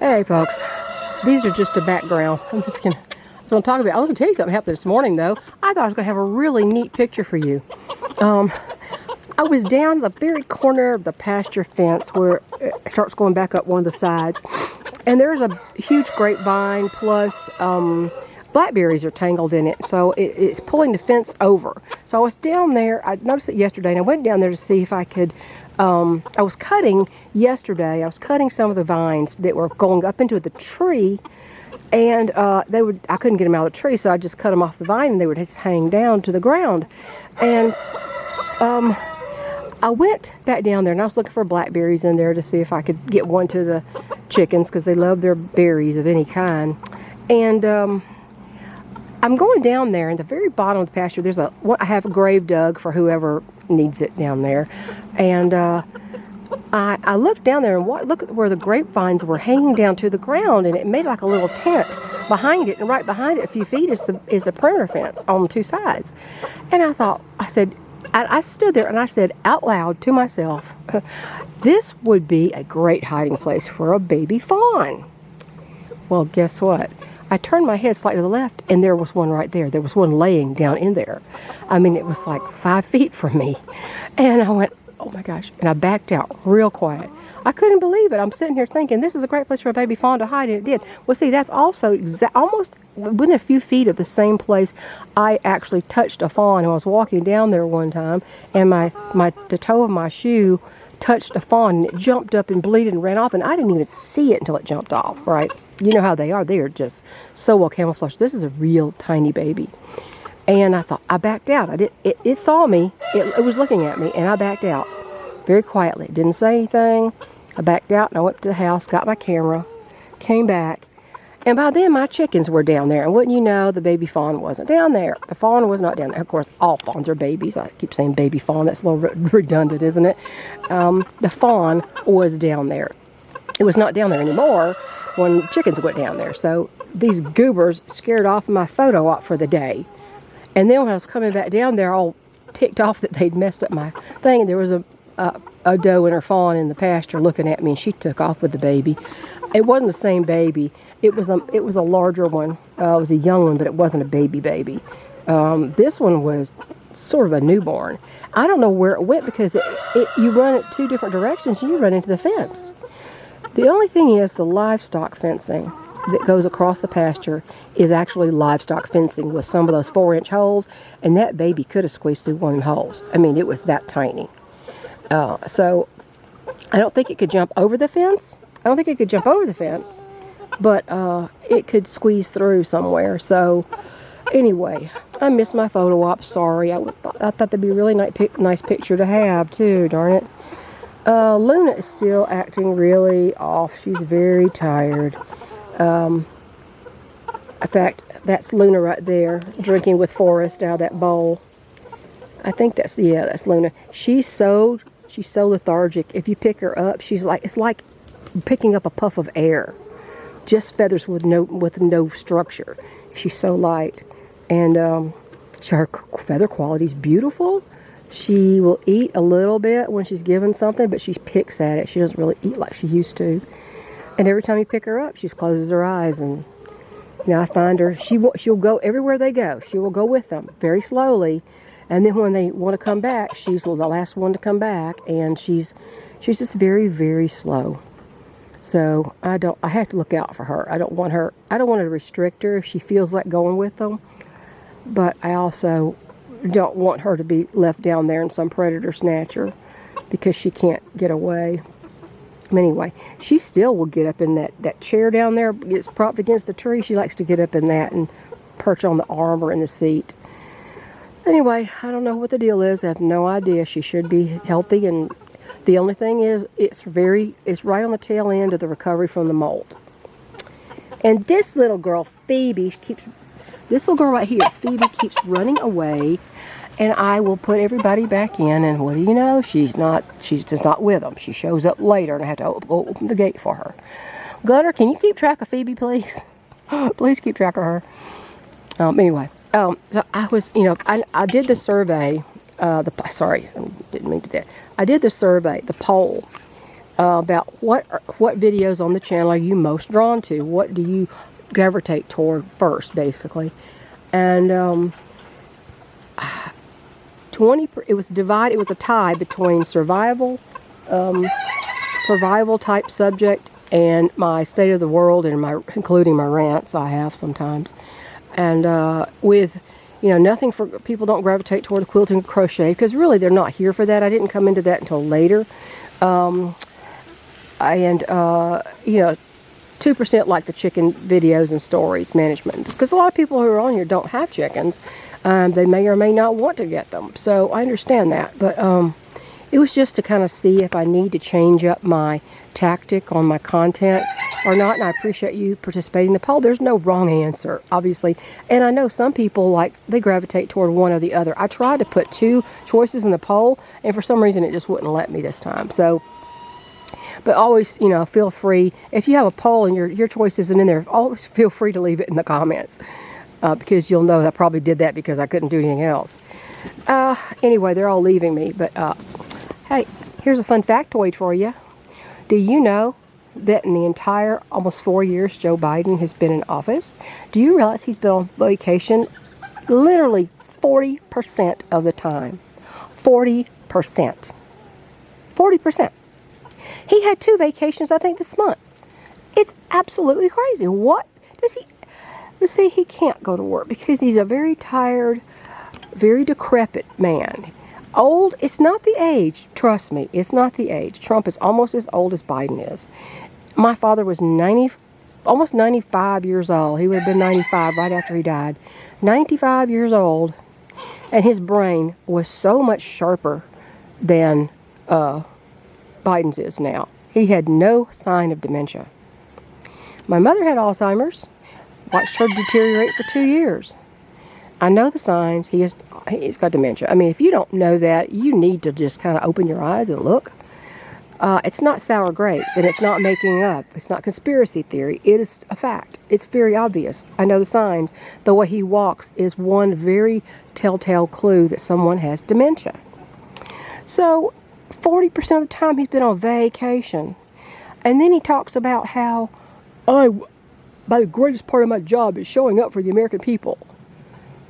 Hey folks, these are just a background. I was gonna talk about. I was gonna tell you something happened this morning though. I thought I was gonna have a really neat picture for you. I was down the very corner of the pasture fence where it starts going back up one of the sides, and there's a huge grapevine plus blackberries are tangled in it, so it's pulling the fence over. So I was down there. I noticed it yesterday, and I went down there to see if I could. I was cutting yesterday. I was cutting some of the vines that were going up into the tree, and I couldn't get them out of the tree, so I just cut them off the vine, and they would just hang down to the ground. And I went back down there, and I was looking for blackberries in there to see if I could get one to the chickens because they love their berries of any kind. And I'm going down there, in the very bottom of the pasture, I have a grave dug for whoever needs it down there. And I looked down there and look at where the grapevines were hanging down to the ground, and it made like a little tent behind it, and right behind it a few feet is a perimeter fence on the two sides. And I stood there and I said out loud to myself, this would be a great hiding place for a baby fawn. Well, guess what? I turned my head slightly to the left, and there was one right there. There was one laying down in there. I mean, it was like 5 feet from me. And I went, oh my gosh. And I backed out real quiet. I couldn't believe it. I'm sitting here thinking, this is a great place for a baby fawn to hide, and it did. Well, see, that's also almost within a few feet of the same place I actually touched a fawn. I was walking down there one time, and the toe of my shoe touched a fawn, and it jumped up and bleated and ran off, and I didn't even see it until it jumped off, right? You know how they are. They are just so well camouflaged. This is a real tiny baby. And I thought, I backed out. It saw me. It was looking at me, and I backed out very quietly. Didn't say anything. I backed out, and I went to the house, got my camera, came back, and by then my chickens were down there. And wouldn't you know, the baby fawn wasn't down there. The fawn was not down there. Of course, all fawns are babies. I keep saying baby fawn. That's a little redundant, isn't it? The fawn was down there. It was not down there anymore when chickens went down there. So these goobers scared off my photo op for the day. And then when I was coming back down there, all ticked off that they'd messed up my thing, and there was a doe and her fawn in the pasture looking at me, and she took off with the baby. It wasn't the same baby. It was a larger one. It was a young one, but it wasn't a baby. This one was sort of a newborn. I don't know where it went because you run it 2 different directions and you run into the fence. The only thing is the livestock fencing that goes across the pasture is actually livestock fencing with some of those 4-inch holes, and that baby could have squeezed through one of them holes. I mean, it was that tiny. So I don't think it could jump over the fence. But it could squeeze through somewhere. So anyway, I missed my photo op. Sorry. I thought that'd be a really nice picture to have too. Darn it. Luna is still acting really off. She's very tired. In fact, that's Luna right there, drinking with Forrest out of that bowl. I think that's Luna. She's so lethargic. If you pick her up, it's like picking up a puff of air, just feathers with no structure. She's so light, and her feather quality is beautiful. She will eat a little bit when she's given something, but she picks at it. She doesn't really eat like she used to. And every time you pick her up, she closes her eyes, and I find her. She'll go everywhere they go. She will go with them very slowly. And then when they want to come back, she's the last one to come back, and she's just very, very slow. So I have to look out for her. I don't want to restrict her if she feels like going with them, but I also don't want her to be left down there and some predator snatch her because she can't get away. Anyway, she still will get up in that chair down there. It's propped against the tree. She likes to get up in that and perch on the arm or in the seat. Anyway, I don't know what the deal is. I have no idea. She should be healthy, and the only thing is it's right on the tail end of the recovery from the molt. And this little girl, Phoebe, this little girl right here, Phoebe, keeps running away, and I will put everybody back in, and what do you know? She's just not with them. She shows up later, and I have to open the gate for her. Gunner, can you keep track of Phoebe, please? Please keep track of her. Anyway. So I was, I did the survey, sorry, I didn't mean to do that. I did the survey, the poll, about what videos on the channel are you most drawn to? What do you gravitate toward first, basically? And 20. It was divided. It was a tie between survival type subject and my state of the world, and including my rants I have sometimes, and with nothing for people don't gravitate toward quilting and crochet, because really they're not here for that. I didn't come into that until later. And 2% like the chicken videos and stories management, because a lot of people who are on here don't have chickens. They may or may not want to get them, so I understand that. But it was just to kind of see if I need to change up my tactic on my content or not. And I appreciate you participating in the poll. There's no wrong answer, obviously. And I know some people, they gravitate toward one or the other. I tried to put 2 choices in the poll, and for some reason it just wouldn't let me this time. So, but always, feel free. If you have a poll and your choice isn't in there, always feel free to leave it in the comments. Because you'll know I probably did that because I couldn't do anything else. Anyway, they're all leaving me. But, hey, here's a fun factoid for you. Do you know that in the entire almost 4 years Joe Biden has been in office, do you realize he's been on vacation literally 40% of the time? 40%. 40%. He had 2 vacations, I think, this month. It's absolutely crazy. What does he... You see, he can't go to work because he's a very tired, very decrepit man. Old, it's not the age. Trust me, it's not the age. Trump is almost as old as Biden is. My father was almost 95 years old. He would have been 95 right after he died. 95 years old, and his brain was so much sharper than Biden's is now. He had no sign of dementia. My mother had Alzheimer's. Watched her deteriorate for 2 years. I know the signs. He's got dementia. I mean, if you don't know that, you need to just kind of open your eyes and look. It's not sour grapes, and it's not making up. It's not conspiracy theory. It is a fact. It's very obvious. I know the signs. The way he walks is one very telltale clue that someone has dementia. So, 40% of the time he's been on vacation. And then he talks about how, the greatest part of my job is showing up for the American people.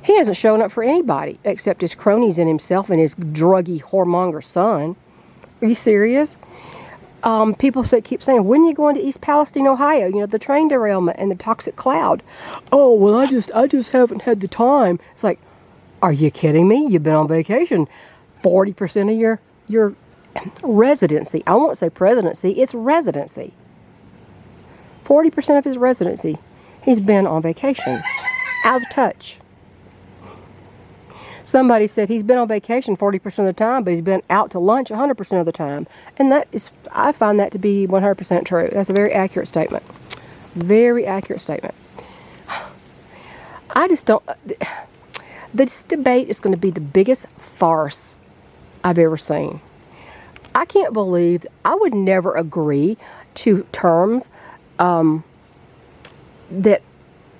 He hasn't shown up for anybody except his cronies and himself and his druggy whoremonger son. Are you serious? People keep saying, when are you going to East Palestine, Ohio? The train derailment and the toxic cloud. Oh, well, I just haven't had the time. It's like, are you kidding me? You've been on vacation. 40% of your residency. I won't say presidency. It's residency. 40% of his residency, he's been on vacation, out of touch. Somebody said he's been on vacation 40% of the time, but he's been out to lunch 100% of the time. And I find that to be 100% true. That's a very accurate statement. Very accurate statement. I just don't... This debate is going to be the biggest farce I've ever seen. I can't believe... I would never agree to terms that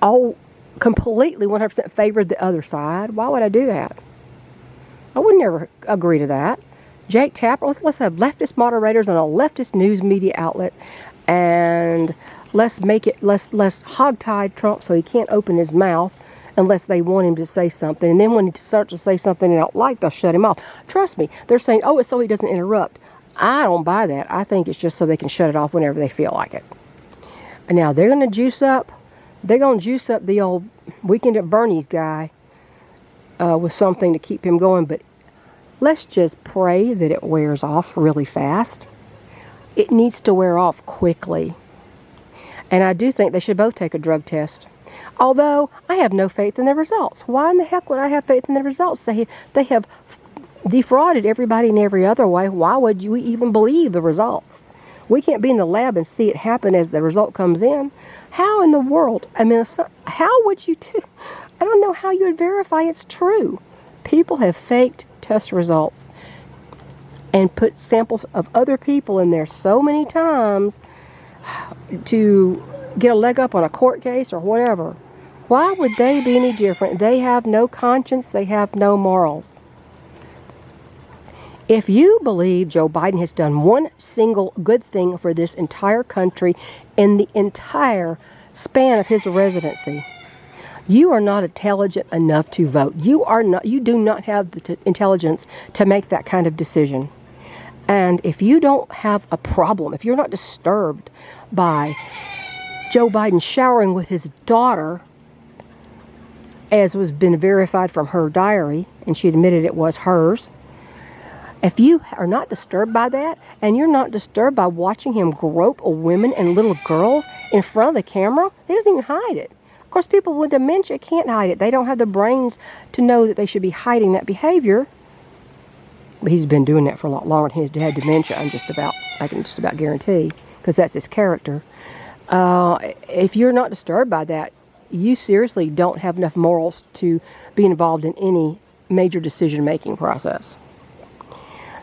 all completely 100% favored the other side. Why would I do that? I would never agree to that. Jake Tapper, let's have leftist moderators on a leftist news media outlet, and let's hogtie Trump so he can't open his mouth unless they want him to say something. And then when he starts to say something they don't like, they'll shut him off. Trust me, they're saying, oh, it's so he doesn't interrupt. I don't buy that. I think it's just so they can shut it off whenever they feel like it. And now they're going to juice up the old Weekend at Bernie's guy with something to keep him going. But let's just pray that it wears off really fast. It needs to wear off quickly. And I do think they should both take a drug test. Although I have no faith in the results. Why in the heck would I have faith in the results? They have defrauded everybody in every other way. Why would you even believe the results? We can't be in the lab and see it happen as the result comes in. How in the world? I mean, how would you do? I don't know how you would verify it's true. People have faked test results and put samples of other people in there so many times to get a leg up on a court case or whatever. Why would they be any different? They have no conscience. They have no morals. If you believe Joe Biden has done one single good thing for this entire country in the entire span of his residency, you are not intelligent enough to vote. You do not have the intelligence to make that kind of decision. And if you don't have a problem, if you're not disturbed by Joe Biden showering with his daughter, as was been verified from her diary, and she admitted it was hers, if you are not disturbed by that, and you're not disturbed by watching him grope women and little girls in front of the camera, he doesn't even hide it. Of course, people with dementia can't hide it. They don't have the brains to know that they should be hiding that behavior. But he's been doing that for a lot longer than he's had dementia. I can just about guarantee, because that's his character. If you're not disturbed by that, you seriously don't have enough morals to be involved in any major decision-making process.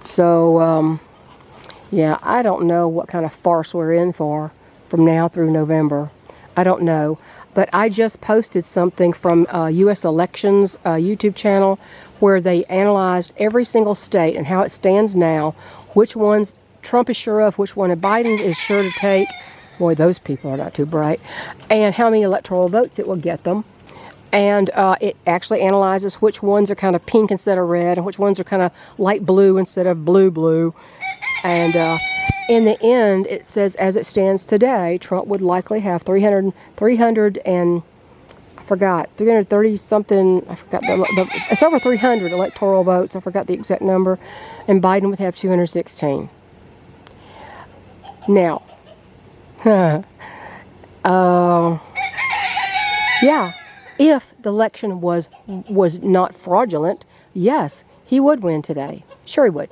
So, yeah, I don't know what kind of farce we're in for from now through November. I don't know. But I just posted something from U.S. Elections YouTube channel where they analyzed every single state and how it stands now, which ones Trump is sure of, which one Biden is sure to take. Boy, those people are not too bright. And how many electoral votes it will get them. And it actually analyzes which ones are kind of pink instead of red, and which ones are kind of light blue instead of blue. And in the end, it says, as it stands today, Trump would likely have 330 something, I forgot, it's over 300 electoral votes, I forgot the exact number, and Biden would have 216. Now, yeah, if the election was not fraudulent, yes, he would win today. Sure he would.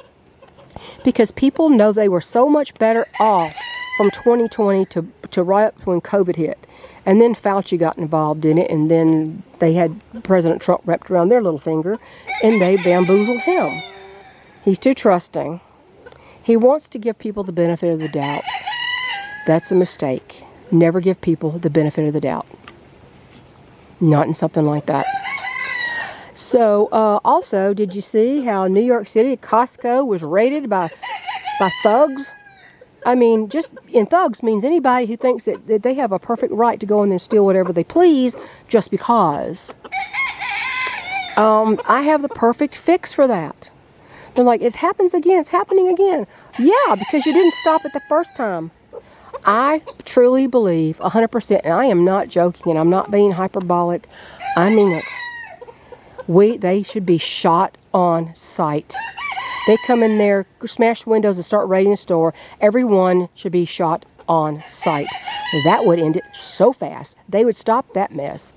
Because people know they were so much better off from 2020 to right up when COVID hit. And then Fauci got involved in it, and then they had President Trump wrapped around their little finger, and they bamboozled him. He's too trusting. He wants to give people the benefit of the doubt. That's a mistake. Never give people the benefit of the doubt. Not in something like that. So, also, did you see how New York City Costco was raided by thugs? I mean, just in thugs means anybody who thinks that they have a perfect right to go in there and steal whatever they please just because. I have the perfect fix for that. They're like, it happens again, it's happening again. Yeah, because you didn't stop it the first time. I truly believe 100%, and I am not joking, and I'm not being hyperbolic. I mean it. They should be shot on sight. They come in there, smash windows, and start raiding the store. Everyone should be shot on sight. That would end it so fast. They would stop that mess.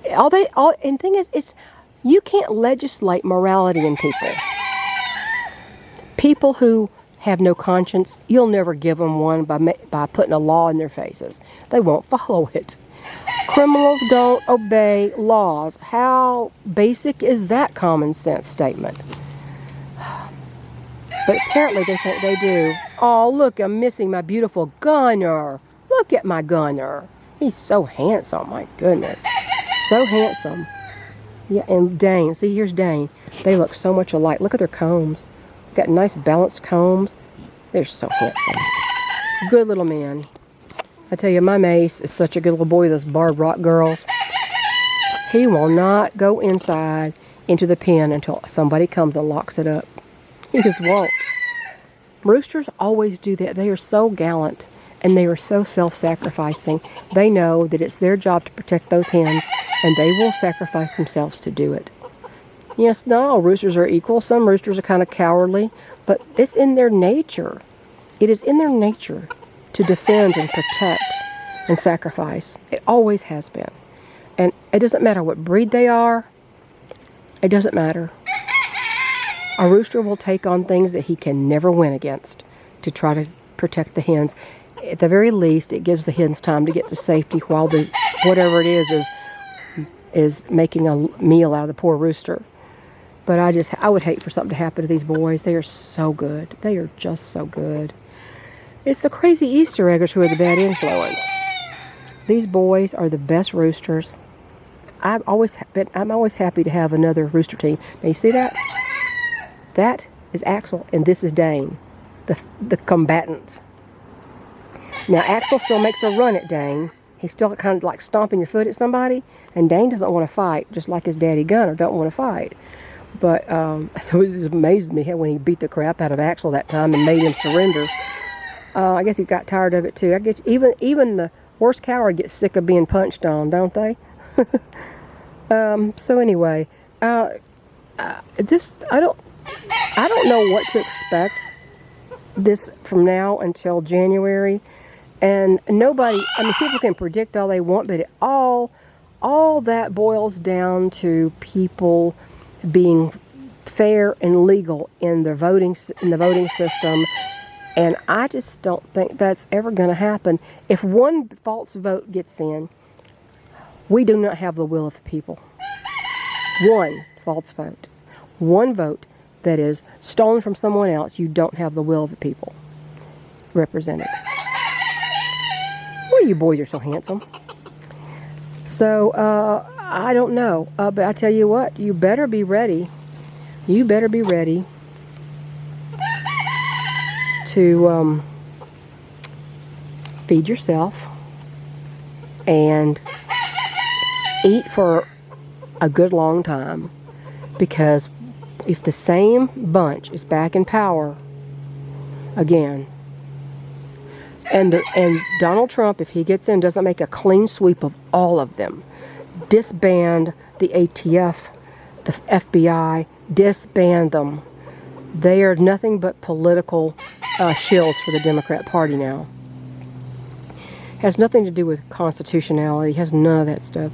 And the thing is, you can't legislate morality in people. People who have no conscience, you'll never give them one by putting a law in their faces. They won't follow it. Criminals don't obey laws. How basic is that common sense statement? But apparently they think they do. Oh, look, I'm missing my beautiful Gunner. Look at my Gunner. He's so handsome, my goodness. So handsome. Yeah, and Dane. See, here's Dane. They look so much alike. Look at their combs. Got nice balanced combs. They're so handsome. Good little man. I tell you, my Mace is such a good little boy, those Barred Rock girls. He will not go inside into the pen until somebody comes and locks it up. He just won't. Roosters always do that. They are so gallant, and they are so self-sacrificing. They know that it's their job to protect those hens, and they will sacrifice themselves to do it. Yes, not all roosters are equal. Some roosters are kind of cowardly, but it's in their nature. It is in their nature to defend and protect and sacrifice. It always has been. And it doesn't matter what breed they are. It doesn't matter. A rooster will take on things that he can never win against to try to protect the hens. At the very least, it gives the hens time to get to safety while the whatever it is making a meal out of the poor rooster. But I would hate for something to happen to these boys. They are so good. They are just so good. It's the crazy Easter eggers who are the bad influence. These boys are the best roosters. I'm always happy to have another rooster team. Now you see that? That is Axel, and this is Dane, the combatants. Now, Axel still makes a run at Dane. He's still kind of like stomping your foot at somebody, and Dane doesn't want to fight, just like his daddy Gunner don't want to fight. But, so it just amazed me how when he beat the crap out of Axel that time and made him surrender. I guess he got tired of it too. I guess even the worst coward gets sick of being punched on, don't they? So anyway, I don't know what to expect this from now until January. And nobody, I mean, people can predict all they want, but all that boils down to people being fair and legal in the voting system. And I just don't think that's ever going to happen. If one false vote gets in, we do not have the will of the people. One false vote. One vote that is stolen from someone else, you don't have the will of the people represented. Well, you boys are so handsome. So, I don't know. But I tell you what, you better be ready. You better be ready to feed yourself and eat for a good long time, because if the same bunch is back in power again, and Donald Trump, if he gets in, doesn't make a clean sweep of all of them, disband the ATF, the FBI, disband them. They are nothing but political shills for the Democrat Party now. Has nothing to do with constitutionality, has none of that stuff.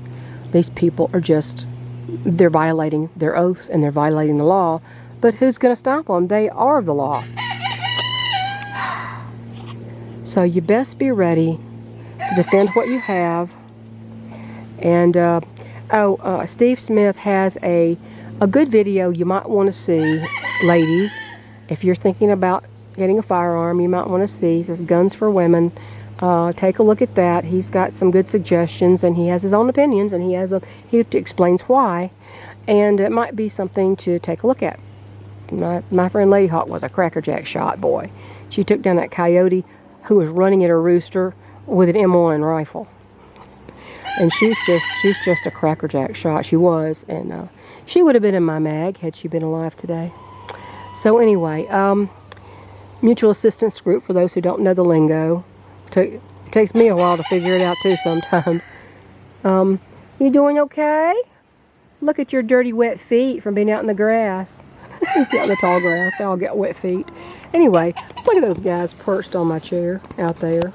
These people are just, they're violating their oaths and they're violating the law, but who's going to stop them? They are the law. So you best be ready to defend what you have. And, Steve Smith has a good video you might want to see, ladies. If you're thinking about getting a firearm, you might want to see. It says Guns for Women. Take a look at that. He's got some good suggestions, and he has his own opinions, and he explains why. And it might be something to take a look at. My friend Lady Hawk was a crackerjack shot, boy. She took down that coyote who was running at a rooster with an M1 rifle. And she's just a crackerjack shot. She was, and she would have been in my mag had she been alive today. So anyway, mutual assistance group, for those who don't know the lingo. It takes me a while to figure it out too sometimes. You doing okay? Look at your dirty wet feet from being out in the grass. You sit on the tall grass, they all get wet feet. Anyway, look at those guys perched on my chair out there.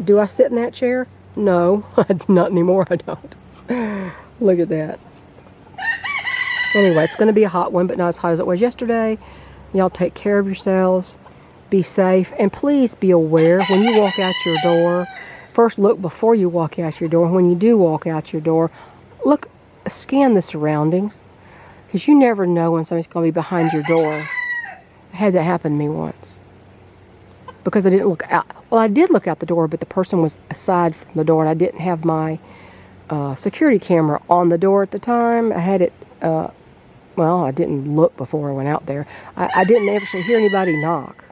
Do I sit in that chair? No, not anymore, I don't. Look at that. Anyway, it's going to be a hot one, but not as hot as it was yesterday. Y'all take care of yourselves. Be safe. And please be aware when you walk out your door. First, look before you walk out your door. When you do walk out your door, scan the surroundings. Because you never know when somebody's going to be behind your door. I had that happen to me once. Because I didn't look out. Well, I did look out the door, but the person was aside from the door, and I didn't have my security camera on the door at the time. I had it, well, I didn't look before I went out there. I didn't actually hear anybody knock.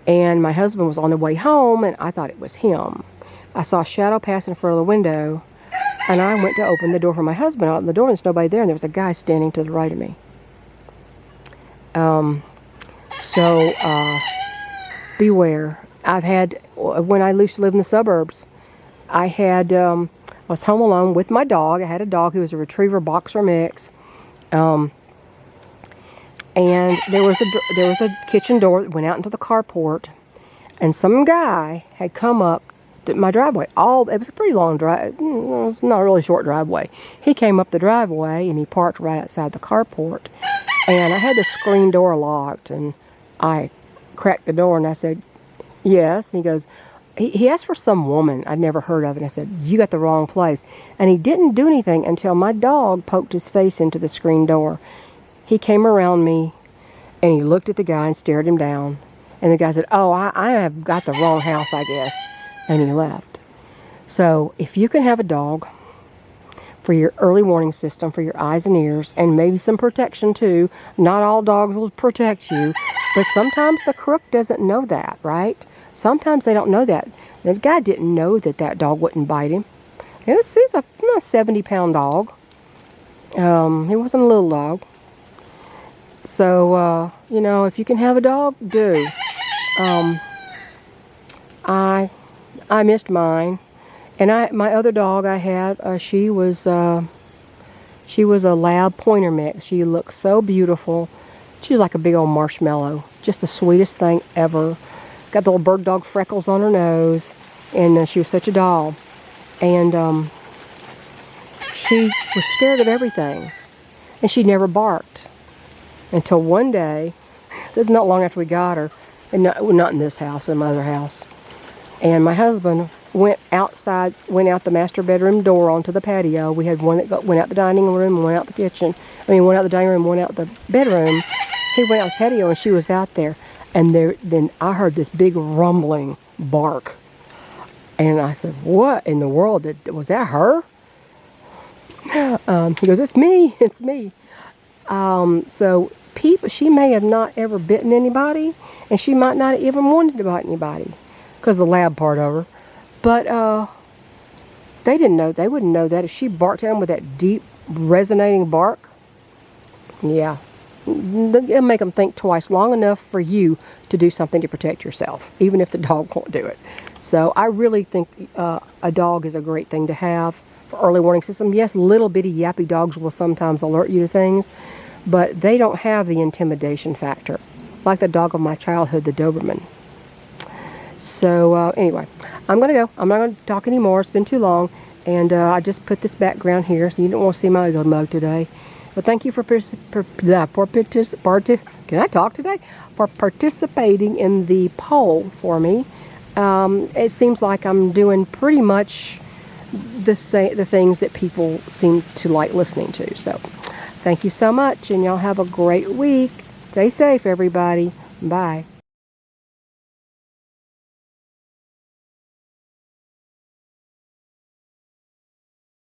And my husband was on the way home, and I thought it was him. I saw a shadow pass in front of the window, and I went to open the door for my husband. I opened the door, and there's nobody there, and there was a guy standing to the right of me. Beware. I've had, when I used to live in the suburbs, I was home alone with my dog. I had a dog who was a retriever boxer mix. And there was a kitchen door that went out into the carport, and some guy had come up to my driveway. It was a pretty long drive. It's not a really short driveway. He came up the driveway and he parked right outside the carport, and I had the screen door locked, and I cracked the door and I said, "Yes." And he goes, he asked for some woman I'd never heard of, and I said, "You got the wrong place." And he didn't do anything until my dog poked his face into the screen door. He came around me, and he looked at the guy and stared him down. And the guy said, "Oh, I have got the wrong house, I guess." And he left. So, if you can have a dog for your early warning system, for your eyes and ears, and maybe some protection too. Not all dogs will protect you, but sometimes the crook doesn't know that, right? Sometimes they don't know that. The guy didn't know that that dog wouldn't bite him. He's a 70-pound dog. He wasn't a little dog. So, you know, if you can have a dog, do. I missed mine. And my other dog I had, she was a lab pointer mix. She looked so beautiful. She was like a big old marshmallow. Just the sweetest thing ever. Got the little bird dog freckles on her nose. And she was such a doll. And she was scared of everything. And she never barked. Until one day, this is not long after we got her. And not in this house, in my other house. And my husband went outside, went out the master bedroom door onto the patio. We had one that went out the dining room and went out the kitchen. One out the dining room, one out the bedroom. He went out the patio and she was out there. And then I heard this big rumbling bark. And I said, what in the world? Was that her? He goes, it's me. It's me. So she may have not ever bitten anybody. And she might not have even wanted to bite anybody. Because of the lab part of her. But they didn't know. They wouldn't know that if she barked at them with that deep, resonating bark. Yeah. It'll make them think twice, long enough for you to do something to protect yourself, even if the dog won't do it. So I really think a dog is a great thing to have for early warning system. Yes, little bitty yappy dogs will sometimes alert you to things, but they don't have the intimidation factor, like the dog of my childhood, the Doberman. So anyway, I'm going to go. I'm not going to talk anymore. It's been too long. And I just put this background here, so you don't want to see my ugly mug today. But thank you for participating in the poll for me. It seems like I'm doing pretty much the things that people seem to like listening to. So thank you so much, and y'all have a great week. Stay safe, everybody. Bye.